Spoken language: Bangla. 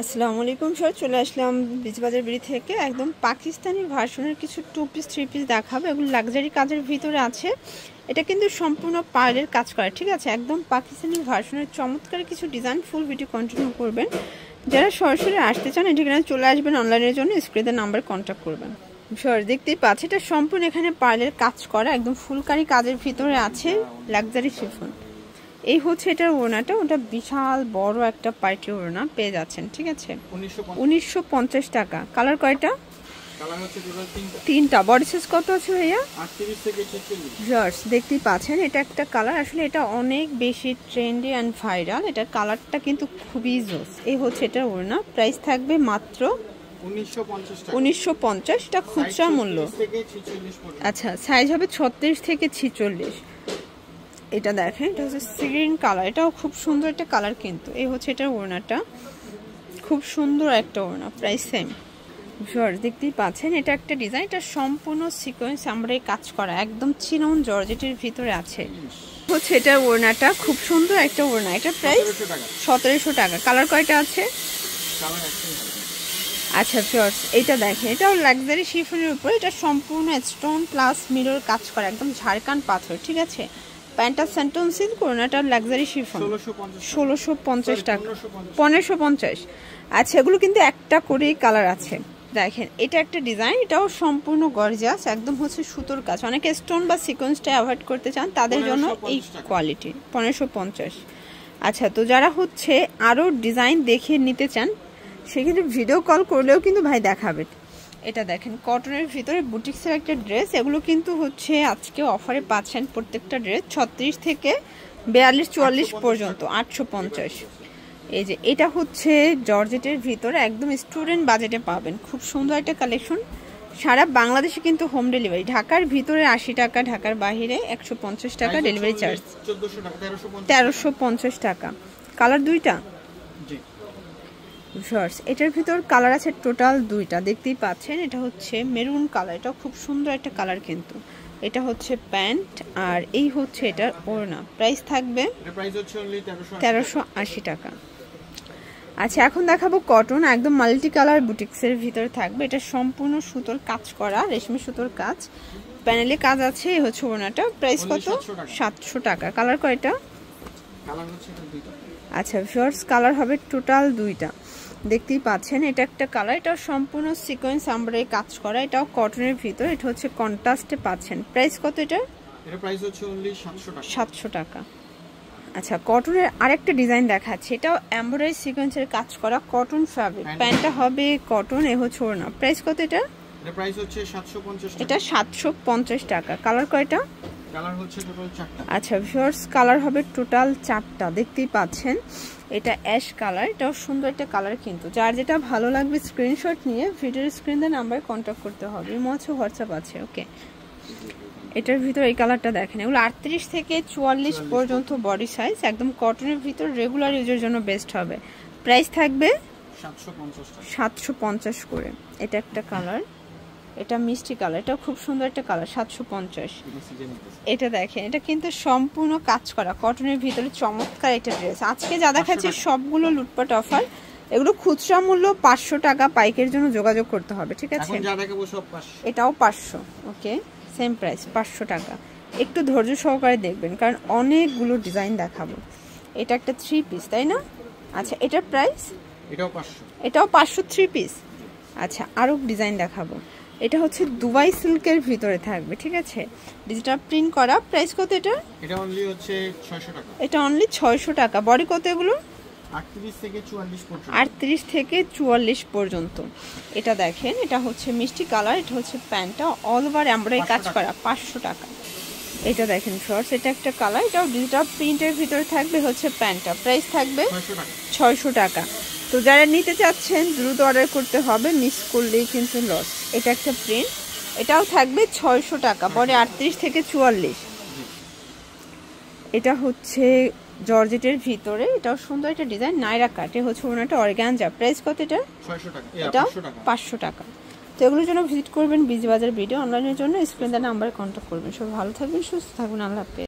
আসসালামু আলাইকুম স্যার, চলে আসলাম বিচবাজার বিড়ি থেকে। একদম পাকিস্তানি ভার্সনের কিছু 2 পিস 3 পিস দেখাবো। এগুলো লাক্সারি কাজের ভিতরে আছে। এটা কিন্তু সম্পূর্ণ পার্লের কাজ করা, ঠিক আছে। একদম পাকিস্তানি ভার্সনের চমৎকার কিছু ডিজাইন। ফুল ভিডিও কন্টিনিউ করবেন। যারা সরাসরি আসতে চান এখানে চলে আসবেন, অনলাইনের জন্য স্ক্রিনের নাম্বার কন্ট্যাক্ট করবেন। স্যার দেখতেই পাচ্ছি এটা সম্পূর্ণ এখানে পার্লের কাজ করা, একদম ফুলকারি কাজের ভিতরে আছে লাক্সারি শিফন। এই হচ্ছে এটার ওড়নাটা, ওটা বিশাল বড় একটা পার্টি ওড়না পেয়ে যাচ্ছেন, ঠিক আছে। 1950 টাকা। কালার কয়টা? কালার হচ্ছে টোটাল তিনটা। বডি সাইজ কত আছে ভাইয়া? 38 থেকে 46। জাস্ট দেখতেই পাচ্ছেন এটা একটা কালার। আসলে এটা অনেক বেশি ট্রেন্ডি অ্যান্ড ভাইরাল। এটার কালারটা কিন্তু খুবই জোস। এই হচ্ছে এটার ওড়না। প্রাইস থাকবে মাত্র 1950 টাকা। 1950। এটা খুচরা মূল্য। আচ্ছা, সাইজ হবে 36 থেকে 46। এটা দেখেন, এটা হচ্ছে সিগ্রিন কালার। এটাও খুব সুন্দর একটা কালার কিন্তু। এই হচ্ছে এটার ওড়নাটা, খুব সুন্দর একটা ওড়না। Price same. জর্জ দেখতেই পাচ্ছেন এটা একটা ডিজাইন। এটা সম্পূর্ণ সিকোয়েন্স আমরা কাজ করা, একদম চিনন জর্জেটের ভিতরে আছে। হচ্ছে এটার ওড়নাটা, খুব সুন্দর একটা ওড়না। এটা প্রাইস 1700 টাকা। কালার কয়টা আছে? আচ্ছা জর্জ, এটা দেখেন, এটাও লাক্সারি শিফনের উপর। এটা সম্পূর্ণ স্টোন প্লাস মিরর কাজ করা, একদম ঝাড়খান পাথর, ঠিক আছে। প্যান্টটা সেন্টন সিল্ক, ওড়নাটা লাক্সারি শিফন। 1650 টাকা। 1550। আচ্ছা, এগুলো কিন্তু একটা করেই কালার আছে। দেখেন এটা একটা ডিজাইন, এটাও সম্পূর্ণ গর্জিয়াস, একদম হচ্ছে সুতোর কাজ। অনেকে স্টোন বা সিকোয়েন্সটা অ্যাভয়েড করতে চান, তাদের জন্য এই কোয়ালিটি। 1550। আচ্ছা, তো যারা হচ্ছে আরও ডিজাইন দেখে নিতে চান সেক্ষেত্রে ভিডিও কল করলেও কিন্তু ভাই দেখাবে। এটা দেখেন কটনের ভিতরে বুটিক্সের একটা ড্রেস। এগুলো কিন্তু হচ্ছে আজকে অফারে পাচ্ছেন প্রত্যেকটা ড্রেস 36 থেকে 42-44 পর্যন্ত 850। এই যে এটা হচ্ছে জর্জেটের ভিতরে, একদম স্টুডেন্ট বাজেটে পাবেন। খুব সুন্দর একটা কালেকশন। সারা বাংলাদেশে কিন্তু হোম ডেলিভারি। ঢাকার ভিতরে 80 টাকা, ঢাকার বাইরে 150 টাকা ডেলিভারি চার্জ। 1350 টাকা। কালার দুইটা। এটার ভিতর কালার আছে টোটাল দুইটা, দেখতেই পাচ্ছেন। এটা হচ্ছে মেরুন কালার, এটা খুব সুন্দর একটা কালার কিন্তু। এটা হচ্ছে প্যান্ট আর এই হচ্ছে এটার ওড়না। প্রাইস থাকবে 1380 টাকা। আচ্ছা, এখন দেখাবো কটন, একদম মাল্টি কালার বুটিক্সের ভিতরে থাকবে। এটা সম্পূর্ণ সুতোর কাজ করা, রেশমি সুতোর কাজ, প্যানেলে কাজ আছে। এই হচ্ছে ওড়নাটা। প্রাইস কত? 700 টাকা। কালার কয়টা? আচ্ছা ভিউয়ার্স, কালার হবে টোটাল দুইটা, দেখতেই পাচ্ছেন। এটা একটা কালার, এটা সম্পূর্ণ সিকোয়েন্স আমরা কাজ করা। এটাও কটনের ভিতর, এটা হচ্ছে কন্ট্রাস্টে পাচ্ছেন। প্রাইস কত এটা? এটা প্রাইস হচ্ছে অনলি 700 টাকা। 700 টাকা। আচ্ছা, কটনের আরেকটা ডিজাইন দেখাচ্ছে। এটাও এমব্রয়ডারি সিকোয়েন্সের কাজ করা, কটন ফ্যাব্রিক। প্যান্টটা হবে কটন। এ হচ্ছে ওড়না। প্রাইস কত এটা? এটা প্রাইস হচ্ছে 750 টাকা। এটা 750 টাকা। কালার কয়টা? কালার হচ্ছে টোটাল 4টা। আচ্ছা ভিউয়ার্স, কালার হবে টোটাল 4টা, দেখতেই পাচ্ছেন। এটা অ্যাশ কালার, এটাও সুন্দর একটা কালার কিন্তু। যার যেটা ভালো লাগবে স্ক্রিনশট নিয়ে ভিডিওর স্ক্রিনে নাম্বারে কন্ট্যাক্ট করতে হবে। ইমো আছে, হোয়াটসঅ্যাপ আছে। ওকে, এটার ভিতর এই কালারটা দেখেন। এগুলো 38 থেকে 44 পর্যন্ত বডি সাইজ, একদম কটনের ভিতর, রেগুলার ইউজের জন্য বেস্ট হবে। প্রাইস থাকবে 750 করে। এটা একটা কালার, এটা মিষ্টি কালার, এটা খুব সুন্দর একটা কালার। 750। এটা দেখেন, এটা কিন্তু সম্পূর্ণ কাজ করা কটনের ভিতরে, চমৎকার একটা ড্রেস। আজকে যা দেখাচ্ছে সবগুলো লুটপাট অফার। এগুলো খুচরা মূল্য 500 টাকা, পাইকের জন্য যোগাযোগ করতে হবে, ঠিক আছে। এটাও 500। ওকে, সেম প্রাইস 500 টাকা। একটু ধৈর্য সহকারে দেখবেন, কারণ অনেকগুলো ডিজাইন দেখাবো। এটা একটা 3 পিস, তাই না? আচ্ছা, এটার প্রাইস? এটাও 500 3 পিস। আচ্ছা, আরও ডিজাইন দেখাবো। এটা হচ্ছে দুবাই সিল্কের ভিতরে থাকবে, ঠিক আছে, ডিজিটাল প্রিন্ট করা। প্রাইস কত এটা? এটা অনলি হচ্ছে 600 টাকা। এটা অনলি 600 টাকা। বডি কত এগুলো? 38 থেকে 44 পর্যন্ত। 38 থেকে 44 পর্যন্ত। এটা দেখেন, এটা হচ্ছে মিষ্টি কালার, এটা হচ্ছে প্যান্টটা অল ওভার এমব্রয়ডারি কাজ করা, 500 টাকা। এটা দেখেন শর্টস, এটা একটা কালার, এটাও ডিজিটাল প্রিন্টের ভিতরে থাকবে, হচ্ছে প্যান্টটা। প্রাইস থাকবে 600 টাকা। তো যারা নিতে চাচ্ছেন দ্রুত অর্ডার করতে হবে, মিস করলেই কিন্তু লস। এটা একটা প্রিন্ট, এটাও থাকবে 600 টাকা। বডি 38 থেকে 44। এটা হচ্ছে জর্জেটের ভিতরে, এটাও সুন্দর একটা ডিজাইন, নাইরা কাটে হচ্ছে ওনাটা অর্গানজা। প্রাইস কত এটা? 600 টাকা। এটা 500 টাকা। তো এগুলোর জন্য ভিজিট করবেন বিচবাজার ভিডিও, অনলাইনের জন্য স্ক্রিনে নাম্বারে কন্ট্যাক্ট করবেন। সব ভালো থাকবেন, সুস্থ থাকবেন। আল্লাহ হাফেজ।